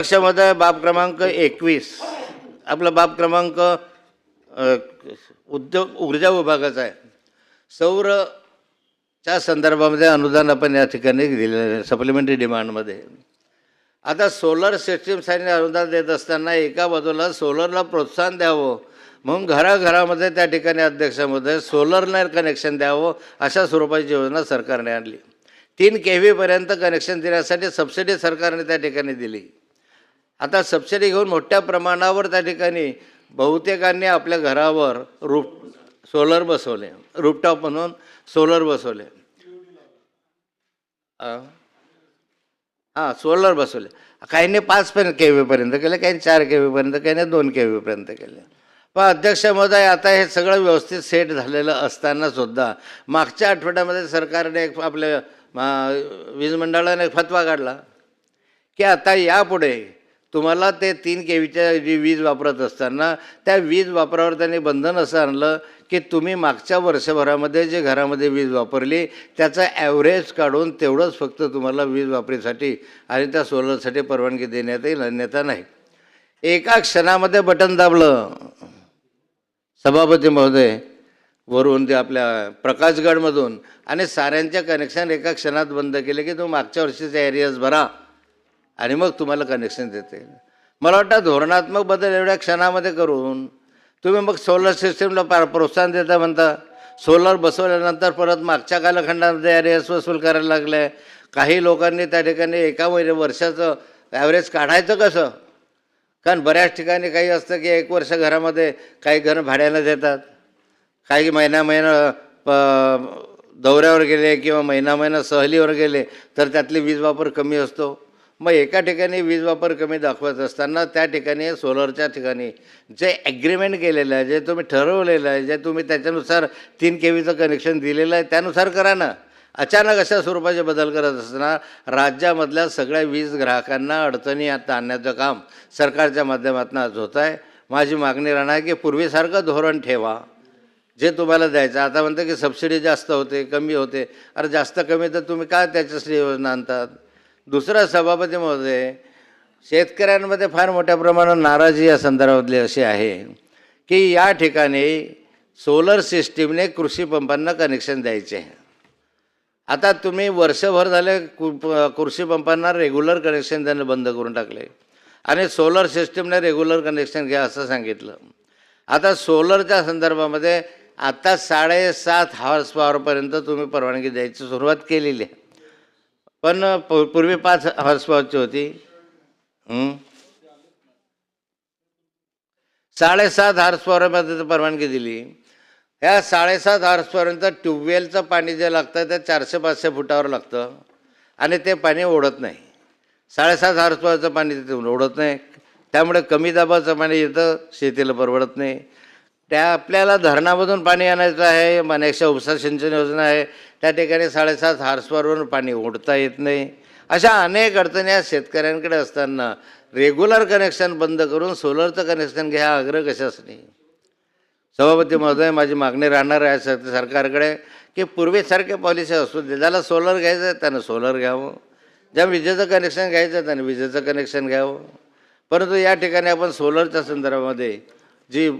पक्षामध्ये बाब क्रमांक 21 आपला बाब क्रमांक उद्योग ऊर्जा विभागाचा आहे. सौरच्या संदर्भामध्ये अनुदान आपण या ठिकाणी दिलेलं आहे सप्लिमेंटरी डिमांडमध्ये. आता सोलर सिस्टीमसाठी अनुदान देत असताना एका बाजूला सोलरला प्रोत्साहन द्यावं म्हणून घराघरामध्ये त्या ठिकाणी अध्यक्षामध्ये सोलरला कनेक्शन द्यावं अशा स्वरूपाची योजना सरकारने आणली. 3 kV पर्यंत कनेक्शन देण्यासाठी सबसिडी सरकारने त्या ठिकाणी दिली. आता सबसिडी घेऊन मोठ्या प्रमाणावर त्या ठिकाणी बहुतेकांनी आपल्या घरावर सोलर बसवले, रूफटॉप म्हणून सोलर बसवले. हां सोलर बसवले. काहींनी 5 kV पर्यंत केले, काही 4 kV पर्यंत, काही 2 kV पर्यंत केले. पण अध्यक्ष महोदय आता हे सगळं व्यवस्थित सेट झालेलं असतानासुद्धा मागच्या आठवड्यामध्ये सरकारने एक आपल्या वीज मंडळाने एक फतवा काढला की आता यापुढे तुम्हाला ते 3 kVच्या जी वीज वापरत असताना त्या वीज वापरावर त्यांनी बंधन असं आणलं की तुम्ही मागच्या वर्षभरामध्ये जे घरामध्ये वीज वापरली त्याचा ॲव्हरेज काढून तेवढंच फक्त तुम्हाला वीज वापरीसाठी आणि त्या सोलरसाठी परवानगी देण्यात येईल, अन्यथा नाही. एका क्षणामध्ये बटन दाबलं सभापती महोदय वरून ते आपल्या प्रकाशगडमधून आणि साऱ्यांच्या कनेक्शन एका क्षणात बंद केले की तुम्ही मागच्या वर्षीचे एरियाज भरा आणि मग तुम्हाला कनेक्शन देते. मला वाटतं धोरणात्मक बदल एवढ्या क्षणामध्ये करून तुम्ही मग सोलर सिस्टीमला प्रोत्साहन देता म्हणता. सोलर बसवल्यानंतर परत मागच्या कालखंडामध्ये एरियाज वसूल करायला लागले. काही लोकांनी त्या ठिकाणी एका वर्षाचं ॲव्हरेज काढायचं कसं, कारण बऱ्याच ठिकाणी काही असतं की 1 वर्ष घरामध्ये काही घरं भाड्यानं देतात, काही महिना दौऱ्यावर गेले किंवा महिना सहलीवर गेले तर त्यातली वीज वापर कमी असतो. मग एका ठिकाणी वीज वापर कमी दाखवत असताना त्या ठिकाणी सोलरच्या ठिकाणी जे ॲग्रीमेंट केलेलं आहे, जे तुम्ही ठरवलेलं आहे, जे तुम्ही त्याच्यानुसार 3 kVचं कनेक्शन दिलेलं आहे त्यानुसार करा ना. अचानक अशा स्वरूपाचे बदल करत असताना राज्यामधल्या सगळ्या वीज ग्राहकांना अडचणी आता आणण्याचं काम सरकारच्या माध्यमातून आज होत आहे. माझी मागणी राहणार की पूर्वीसारखं धोरण ठेवा जे तुम्हाला द्यायचं. आता म्हणतं की सबसिडी जास्त होते, कमी होते. अरे जास्त कमी तर तुम्ही काय त्याच्यासाठी योजना आणतात. दुसरा सभापती महोदय, शेतकऱ्यांमध्ये फार मोठ्या प्रमाणात नाराजी या संदर्भातली अशी आहे की या ठिकाणी सोलर सिस्टीमने कृषी पंपांना कनेक्शन द्यायचे. आता तुम्ही वर्षभर झाले कृषी पंपांना रेग्युलर कनेक्शन देणं बंद करून टाकले आणि सोलर सिस्टीमने रेग्युलर कनेक्शन घ्या असं सांगितलं. आता सोलरच्या संदर्भामध्ये आता 7.5 हॉर्स पॉवरपर्यंत तुम्ही परवानगी द्यायची सुरुवात केलेली आहे. पण पूर्वी 5 हॉर्स पॉवरची होती. 7.5 हॉर्स पॉवरमध्ये परवानगी दिली. ह्या 7.5 हॉर्स पॉवरपर्यंत ट्यूबवेलचं पाणी जे लागतं ते 400-500 फुटावर लागतं आणि ते पाणी ओढत नाही. 7.5 हॉर्स पॉवरचं पाणी तिथे ओढत नाही, त्यामुळे कमी दाबाचं पाणी येतं, शेतीला परवडत नाही. त्या आपल्याला धरणामधून पाणी आणायचं आहे, मानेक्षा उपसा सिंचन योजना आहे, त्या ठिकाणी 7.5 हॉर्स पॉवरवरून पाणी ओढता येत नाही. अशा अनेक अडचणी या शेतकऱ्यांकडे असताना रेग्युलर कनेक्शन बंद करून सोलरचं कनेक्शन घ्या आग्रह कशासाठी. सभापती महोदय, माझी मागणी राहणार आहे सरकारकडे की पूर्वीसारखे पॉलिसी असू दे. ज्याला सोलर घ्यायचं आहे त्यानं सोलर घ्यावं, ज्या विजेचं कनेक्शन घ्यायचं आहे त्यानं विजेचं कनेक्शन घ्यावं. परंतु या ठिकाणी आपण सोलरच्या संदर्भामध्ये जी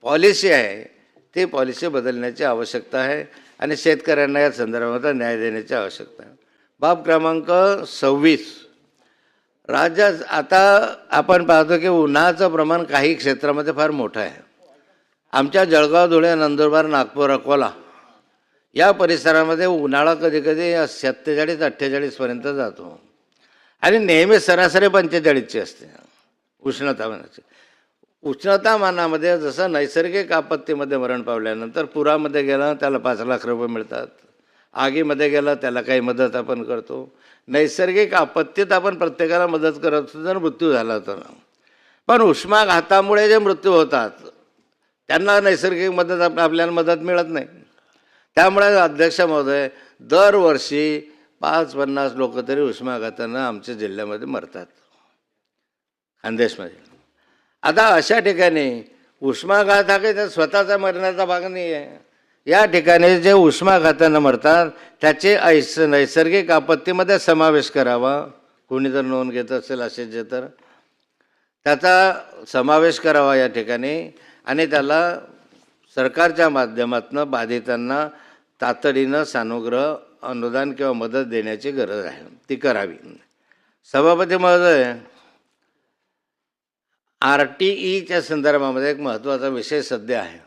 पॉलिसी आहे ती पॉलिसी बदलण्याची आवश्यकता आहे आणि शेतकऱ्यांना या संदर्भामध्ये न्याय देण्याची आवश्यकता आहे. बाब क्रमांक 26 राज्यात आता आपण पाहतो की उन्हाचं प्रमाण काही क्षेत्रामध्ये फार मोठं आहे. आमच्या जळगाव, धुळे, नंदुरबार, नागपूर, अकोला या परिसरामध्ये उन्हाळा कधी कधी 47-48पर्यंत जातो आणि नेहमी सरासरी 45ची असते उष्णतामानाची. उष्णतामानामध्ये जसं नैसर्गिक आपत्तीमध्ये मरण पावल्यानंतर पुरामध्ये गेला त्याला 5 लाख रुपये मिळतात, आगीमध्ये गेला त्याला काही मदत आपण करतो. नैसर्गिक आपत्तीत आपण प्रत्येकाला मदत करत असतो जर मृत्यू झाला तर. पण उष्माघातामुळे जे मृत्यू होतात त्यांना नैसर्गिक मदत आपल्याला मदत मिळत नाही. त्यामुळे अध्यक्ष महोदय, दरवर्षी 50 लोक तरी उष्माघातानं आमच्या जिल्ह्यामध्ये मरतात, खानदेशमध्ये. आता अशा ठिकाणी उष्माघात हा काही स्वतःचा मरण्याचा भाग नाही आहे. या ठिकाणी जे उष्माघातानं मरतात त्याचे नैसर्गिक आपत्तीमध्ये समावेश करावा, कोणी जर नोंद घेत असेल असेच तर त्याचा समावेश करावा या ठिकाणी आणि त्याला सरकारच्या माध्यमातून बाधितांना तातडीनं सानुग्रह अनुदान किंवा मदत देण्याची गरज आहे, ती करावी. सभापती महोदय, RTEच्या संदर्भामध्ये एक महत्त्वाचा विषय सध्या आहे.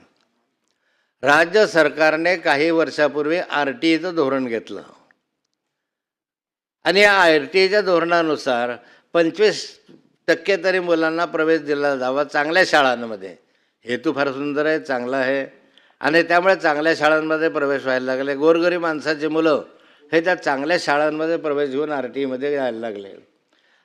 राज्य सरकारने काही वर्षापूर्वी RTEचं धोरण घेतलं आणि या RTEच्या धोरणानुसार 25% तरी मुलांना प्रवेश दिला जावा चांगल्या शाळांमध्ये. हेतू फार सुंदर आहे, चांगला आहे आणि त्यामुळे चांगल्या शाळांमध्ये प्रवेश व्हायला लागले. गोरगरीब माणसाची मुलं हे त्या चांगल्या शाळांमध्ये प्रवेश घेऊन RTEमध्ये यायला लागले.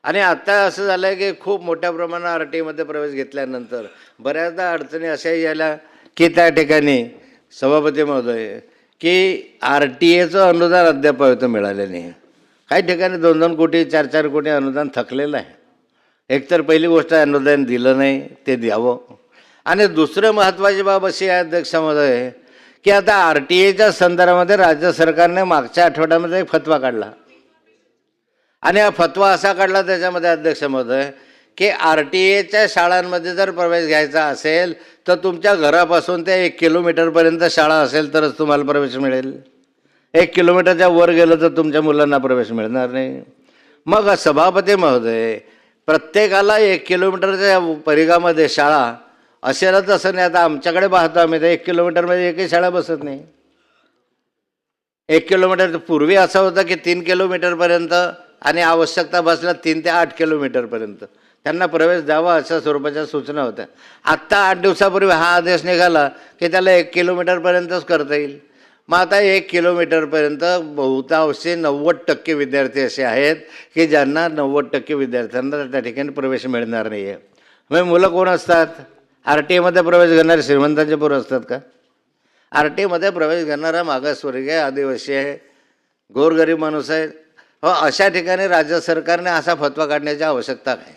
आणि आता असं झालं आहे की खूप मोठ्या प्रमाणात RTEमध्ये प्रवेश घेतल्यानंतर बऱ्याचदा अडचणी अशा यायला की त्या ठिकाणी सभापती महोदय की RTEचं अनुदान अद्याप मिळालं नाही. काही ठिकाणी 2-2 कोटी 4-4 कोटी अनुदान थकलेलं आहे. एकतर पहिली गोष्ट अनुदान दिलं नाही, ते द्यावं. आणि दुसरं महत्त्वाची बाब अशी आहे अध्यक्ष महोदय की आता RTEच्या संदर्भामध्ये राज्य सरकारने मागच्या आठवड्यामध्ये एक फतवा काढला आणि हा फतवा असा काढला त्याच्यामध्ये अध्यक्ष महोदय की RTEच्या शाळांमध्ये जर प्रवेश घ्यायचा असेल तर तुमच्या घरापासून ते 1 किलोमीटरपर्यंत शाळा असेल तरच तुम्हाला प्रवेश मिळेल. 1 किलोमीटरच्या वर गेलं तर तुमच्या मुलांना प्रवेश मिळणार नाही. मग सभापती महोदय, प्रत्येकाला 1 किलोमीटरच्या परिघामध्ये शाळा असेलच असं नाही. आता आमच्याकडे पाहतो आम्ही तर 1 किलोमीटरमध्ये एकही शाळा बसत नाही. 1 किलोमीटर पूर्वी असं होतं की 3 किलोमीटरपर्यंत आणि आवश्यकता बसला 3 ते 8 किलोमीटरपर्यंत त्यांना प्रवेश द्यावा अशा स्वरूपाच्या सूचना होत्या. आत्ता 8 दिवसापूर्वी हा आदेश निघाला की त्याला 1 किलोमीटरपर्यंतच करता येईल. मग आता 1 किलोमीटरपर्यंत बहुतांशी 90% विद्यार्थी असे आहेत की ज्यांना 90% विद्यार्थ्यांना त्या ठिकाणी प्रवेश मिळणार नाही आहे. मग मुलं कोण असतात? RTEमध्ये प्रवेश घेणारे श्रीमंतांचे पोरं असतात का? RTEमध्ये प्रवेश घेणारा मागासवर्गीय आदिवासी आहे, गोरगरीब माणूस आहे. हो, अशा ठिकाणी राज्य सरकारने असा फतवा काढण्याची आवश्यकता आहे.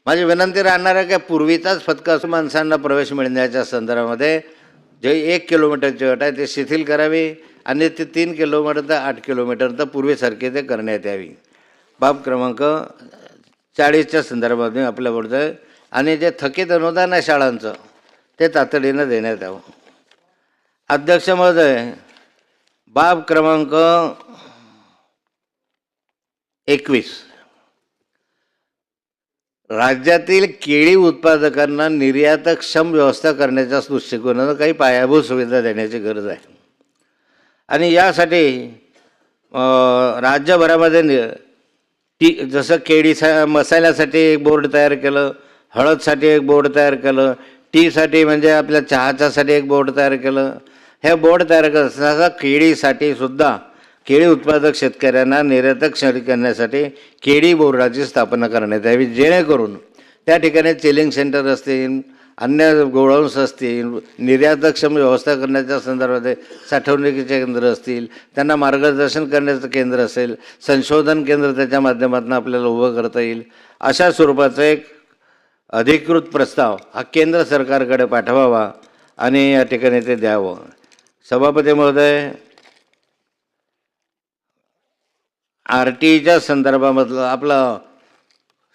माझी विनंती राहणार आहे की पूर्वीचाच फतवा माणसांना प्रवेश मिळण्याच्या संदर्भामध्ये जे 1 किलोमीटरची अट आहे ते शिथिल करावी आणि ते 3 किलोमीटर तर 8 किलोमीटर तर पूर्वीसारखे ते करण्यात यावी. बाब क्रमांक 40च्या संदर्भात आपल्या बोलतोय. आणि जे थकीत अनुदान आहे शाळांचं ते तातडीनं देण्यात यावं. अध्यक्ष महोदय, बाब क्रमांक 21, राज्यातील केळी उत्पादकांना निर्यातक्षम व्यवस्था करण्याच्या दृष्टिकोनानं काही पायाभूत सुविधा देण्याची गरज आहे. आणि यासाठी राज्यभरामध्ये जसं मसाल्यासाठी एक बोर्ड तयार केलं, हळदसाठी एक बोर्ड तयार केलं, टीसाठी म्हणजे आपल्या चहाच्यासाठी एक बोर्ड तयार केलं. हे बोर्ड तयार करत असताना केळीसाठी सुद्धा केळी उत्पादक शेतकऱ्यांना निर्यातक करण्यासाठी केळी बोर्डाची स्थापना करण्यात यावी, जेणेकरून त्या ठिकाणी चिलिंग सेंटर असतील, अन्य गोडाऊन्स असतील, निर्यातक्षम व्यवस्था करण्याच्या संदर्भात साठवणुकीचे केंद्र असतील, त्यांना मार्गदर्शन करण्याचं केंद्र असेल, संशोधन केंद्र त्याच्या माध्यमातून आपल्याला उभं करता येईल. अशा स्वरूपाचं एक अधिकृत प्रस्ताव हा केंद्र सरकारकडे पाठवावा आणि या ठिकाणी ते द्यावं. सभापती महोदय, RTEच्या संदर्भामधला आपला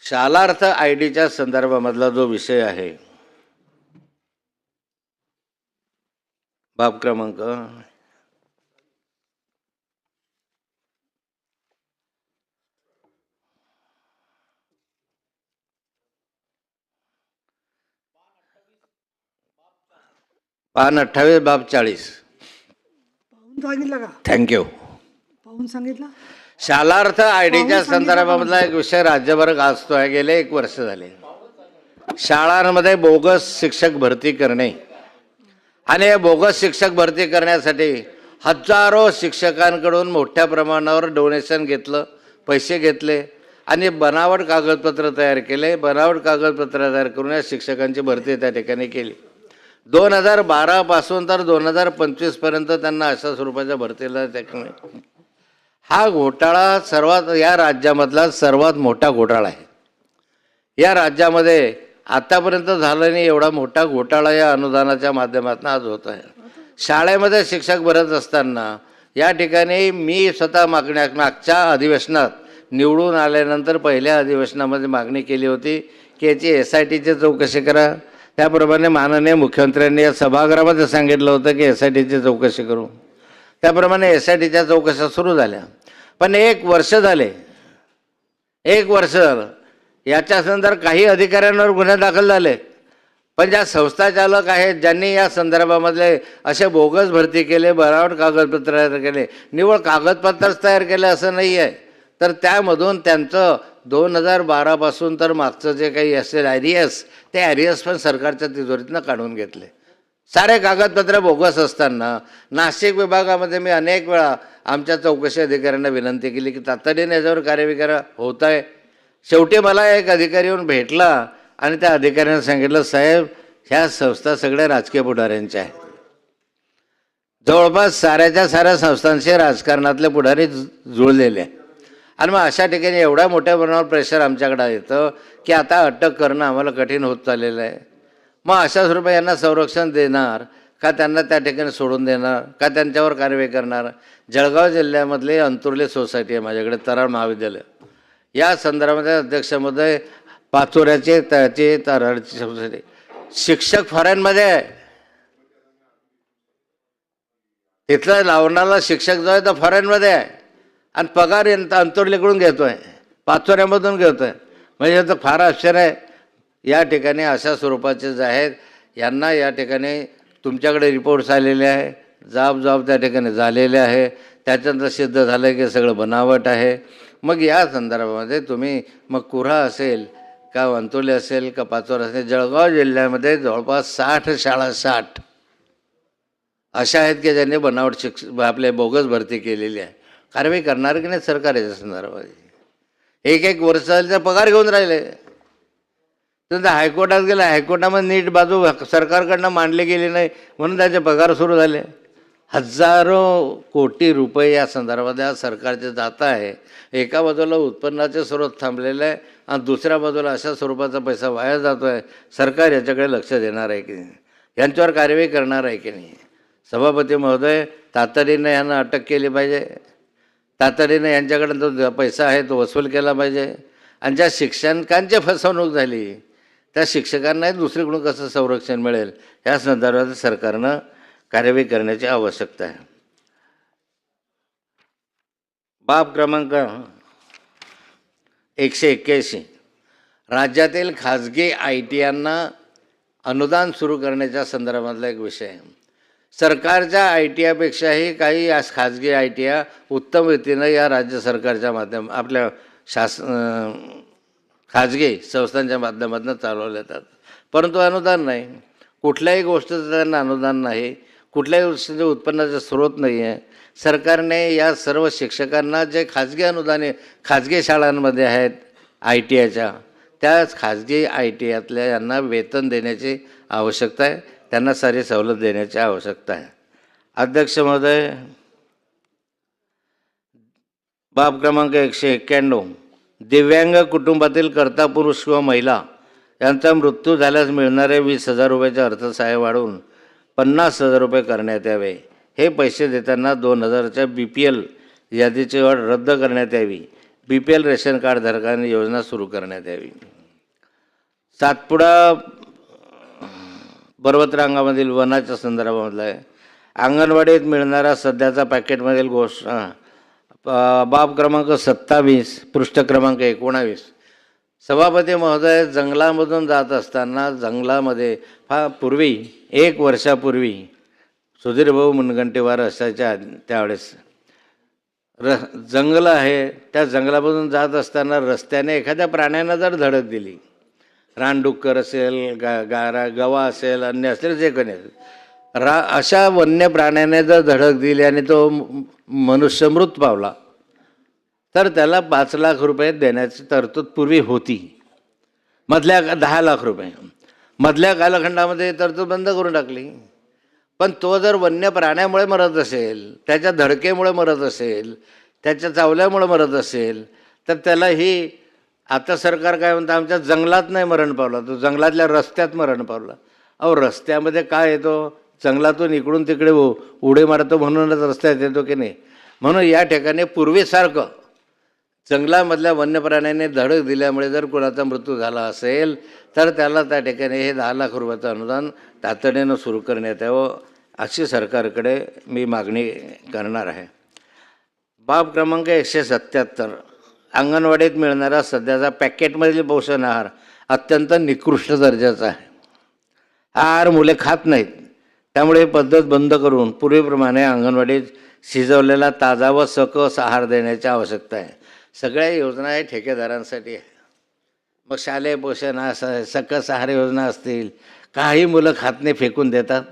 शालार्थ ID च्या संदर्भामधला जो विषय आहे, बाब क्रमांक 28 बाब 40 सांगितलं का? थँक्यू. पाहून सांगितलं. शालार्थ IDच्या संदर्भामधला एक विषय राज्यभर गाजतोय. गेले 1 वर्ष झाले. शाळांमध्ये बोगस शिक्षक भरती करणे आणि हे बोगस शिक्षक भरती करण्यासाठी हजारो शिक्षकांकडून मोठ्या प्रमाणावर डोनेशन घेतलं, पैसे घेतले आणि बनावट कागदपत्र तयार केले. बनावट कागदपत्र तयार करून या शिक्षकांची भरती त्या ठिकाणी केली. 2012 पासून तर 2025 पर्यंत त्यांना अशा स्वरूपाच्या भरतीला हा घोटाळा या राज्यामधला सर्वात मोठा घोटाळा आहे. या राज्यामध्ये आतापर्यंत झाला नाही एवढा मोठा घोटाळा या अनुदानाच्या माध्यमातून आज होत आहे. शाळेमध्ये शिक्षक भरत असताना या ठिकाणी मी स्वतः मागच्या अधिवेशनात निवडून आल्यानंतर पहिल्या अधिवेशनामध्ये मागणी केली होती की याची SITची चौकशी करा. त्याप्रमाणे माननीय मुख्यमंत्र्यांनी या सभागृहामध्ये सांगितलं होतं की SITची चौकशी करू. त्याप्रमाणे SITच्या चौकशा सुरू झाल्या. पण 1 वर्ष झाले, 1 वर्ष झालं, याच्या संदर्भात काही अधिकाऱ्यांवर गुन्हे दाखल झाले. पण ज्या संस्था चालक आहेत ज्यांनी या संदर्भामधले असे बोगस भरती केले, बनावट कागदपत्र तयार केले, निव्वळ कागदपत्रच तयार केले असं नाही आहे, तर त्यामधून त्यांचं 2012पासून तर मागचं जे काही असेल ॲरियस, ते ॲरियस पण सरकारच्या तिजोरीतनं काढून घेतले. सारे कागदपत्र बोगस असताना नाशिक विभागामध्ये मी अनेक वेळा आमच्या चौकशी अधिकाऱ्यांना विनंती केली की तातडीने याच्यावर कार्यवाही करा. होत आहे. शेवटी मला एक अधिकारी येऊन भेटला आणि त्या अधिकाऱ्याने सांगितलं, साहेब ह्या संस्था सगळ्या राजकीय पुढाऱ्यांच्या आहेत. जवळपास साऱ्याच्या साऱ्या संस्थांशी राजकारणातले पुढारी जुळलेले आहे. आणि मग अशा ठिकाणी एवढ्या मोठ्या प्रमाणावर प्रेशर आमच्याकडे येतं की आता अटक करणं आम्हाला कठीण होत चाललेलं आहे. मग अशा स्वरूपात यांना संरक्षण देणार का, त्यांना त्या ठिकाणी सोडून देणार का, त्यांच्यावर कारवाई करणार. जळगाव जिल्ह्यामधले अंतुर्ले सोसायटी आहे माझ्याकडे, तराळ महाविद्यालय, या संदर्भामध्ये अध्यक्ष महोदय पाचोऱ्याचे त्याचे तराळची सोसायटी, शिक्षक फॉरेनमध्ये आहे. तिथला लावणारा शिक्षक जो आहे तो फॉरेनमध्ये आहे आणि पगार अंतुर्लीकडून घेतो आहे, पाचोऱ्यामधून घेतो आहे. म्हणजे तर फार आश्चर्य आहे. या ठिकाणी अशा स्वरूपाचे जे आहेत यांना या ठिकाणी तुमच्याकडे रिपोर्ट्स आलेले आहे, जाब त्या ठिकाणी झालेले आहे. त्याच्यानंतर सिद्ध झालं की सगळं बनावट आहे. मग या संदर्भामध्ये तुम्ही मग कुऱ्हा असेल का अंतुले असेल का पाचोरा असेल, जळगाव जिल्ह्यामध्ये जवळपास 60 शाळा 60 अशा आहेत की ज्यांनी बनावट आपले बोगस भरती केलेली आहे. कारवाई करणार की नाही सरकार याच्या संदर्भामध्ये? 1-1 वर्ष झाले पगार घेऊन राहिले. तर हायकोर्टात गेला, हायकोर्टामध्ये नीट बाजू सरकारकडनं मांडली गेली नाही म्हणून त्याचे पगार सुरू झाले. हजारो कोटी रुपये या संदर्भात या सरकारचे जात आहे. एका बाजूला उत्पन्नाचे स्रोत थांबलेले आहे आणि दुसऱ्या बाजूला अशा स्वरूपाचा पैसा वाया जातो आहे. सरकार याच्याकडे लक्ष देणार आहे की नाही, यांच्यावर कार्यवाही करणार आहे की नाही? सभापती महोदय, तातडीने यांना अटक केली पाहिजे. तातडीने यांच्याकडे जो पैसा आहे तो वसूल केला पाहिजे. आणि ज्या शिक्षकांची फसवणूक झाली त्या शिक्षकांनाही दुसरीकडून कसं संरक्षण मिळेल या संदर्भात सरकारनं कार्यवाही करण्याची आवश्यकता आहे. बाब क्रमांक 181, राज्यातील खाजगी ITयांना अनुदान सुरू करण्याच्या संदर्भातला एक विषय आहे. सरकारच्या ITयापेक्षाही काही खाजगी ITया उत्तम रीतीनं या राज्य सरकारच्या आपल्या खाजगी संस्थांच्या माध्यमातून चालवल्या जातात. परंतु अनुदान नाही, कुठल्याही गोष्टीचं त्यांना अनुदान नाही, कुठल्याही गोष्टीचे उत्पन्नाचे स्रोत नाही आहे. सरकारने या सर्व शिक्षकांना जे खाजगी अनुदाने खाजगी शाळांमध्ये आहेत ITच्या, त्याच खाजगी ITयातल्या यांना वेतन देण्याची आवश्यकता आहे, त्यांना सारी सवलत देण्याची आवश्यकता आहे. अध्यक्ष महोदय, बाब क्रमांक 191, दिव्यांग कुटुंबातील कर्ता पुरुष किंवा महिला यांचा मृत्यू झाल्यास मिळणारे 20,000 रुपयाचे अर्थसहाय्य वाढवून 50,000 रुपये करण्यात यावे. हे पैसे देताना 2000च्या BPL यादीची अट रद्द करण्यात यावी. BPL रेशन कार्ड धारकांनी योजना सुरू करण्यात यावी. सातपुडा पर्वतरांगामधील वनाच्या संदर्भामधला आहे. अंगणवाडीत मिळणारा सध्याचा पॅकेटमधील गोष्ट बाब क्रमांक 27, पृष्ठ क्रमांक 19. सभापती महोदय, जंगलामधून जात असताना जंगलामध्ये पूर्वी 1 वर्षापूर्वी सुधीरभाऊ मुनगंटीवार असायच्या त्यावेळेस जंगल आहे, त्या जंगलामधून जात असताना रस्त्याने एखाद्या प्राण्यानं जर धडक दिली, रानडुक्कर असेल, गवा असेल, अन्य असेल, जे कोणी अशा वन्य प्राण्याने जर धडक दिली आणि तो मनुष्य मृत पावला तर त्याला 5 लाख रुपये देण्याची तरतूद पूर्वी होती. मधल्या 10 लाख रुपये मधल्या कालखंडामध्ये तरतूद बंद करून टाकली. पण तो जर वन्य प्राण्यामुळे मरत असेल, त्याच्या धडकेमुळे मरत असेल, त्याच्या चावल्यामुळे मरत असेल, तर त्याला ही आता सरकार काय म्हणतं, आमच्या जंगलात नाही मरण पावला, तो जंगलातल्या रस्त्यात मरण पावला. अहो, रस्त्यामध्ये काय येतो, जंगलातून इकडून तिकडे उडे मारतो म्हणूनच रस्त्यात येतो की नाही. म्हणून या ठिकाणी पूर्वीसारखं जंगलामधल्या वन्य प्राण्यांनी धडक दिल्यामुळे जर कोणाचा मृत्यू झाला असेल तर त्याला त्या ठिकाणी हे 10 लाख रुपयाचं अनुदान तातडीनं सुरू करण्यात यावं अशी सरकारकडे मी मागणी करणार आहे. बाब क्रमांक 177, अंगणवाडीत मिळणारा सध्याचा पॅकेटमधील पोषण आहार अत्यंत निकृष्ट दर्जाचा आहे. हा आहार मुले खात नाहीत. त्यामुळे ही पद्धत बंद करून पूर्वीप्रमाणे अंगणवाडीत शिजवलेला ताजा व सकस आहार देण्याची आवश्यकता आहे. सगळ्या योजना हे ठेकेदारांसाठी आहे. मग शालेय पोषण सकस आहार योजना असतील, काही मुलं खात नाही, फेकून देतात,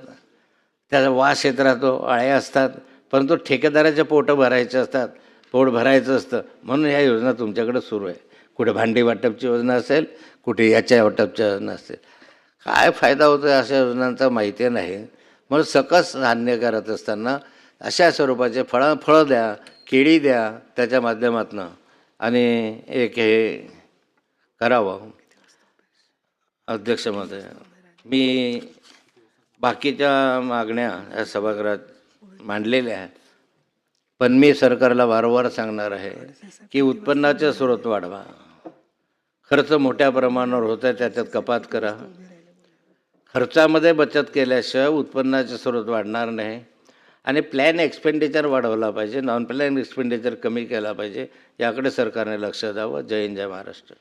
त्याचा वास येत राहतो, अळ्या असतात, परंतु ठेकेदाराचे पोटं भरायचे असतात, पोट भरायचं असतं, म्हणून ह्या योजना तुमच्याकडे सुरू आहे. कुठे भांडी वाटपची योजना असेल, कुठे याच्या वाटपची योजना असेल. काय फायदा होतो अशा योजनांचा माहिती नाही. म्हणून सकस धान्य करत असताना अशा स्वरूपाचे फळं द्या, केळी द्या, त्याच्या माध्यमातून आणि एक हे करावं. अध्यक्ष महोदय, मी बाकीच्या मागण्या या सभागृहात मांडलेल्या आहेत, पण मी सरकारला वारंवार सांगणार आहे की उत्पन्नाचे स्रोत वाढवा. खर्च मोठ्या प्रमाणावर होत आहे, त्याच्यात कपात करा. खर्चामध्ये बचत केल्याशिवाय उत्पन्नाचे स्रोत वाढणार नाही. आणि प्लॅन एक्सपेंडिचर वाढवला पाहिजे, नॉन प्लॅन एक्सपेंडिचर कमी केला पाहिजे. याकडे सरकारने लक्ष द्यावं. जय हिंद, जय महाराष्ट्र.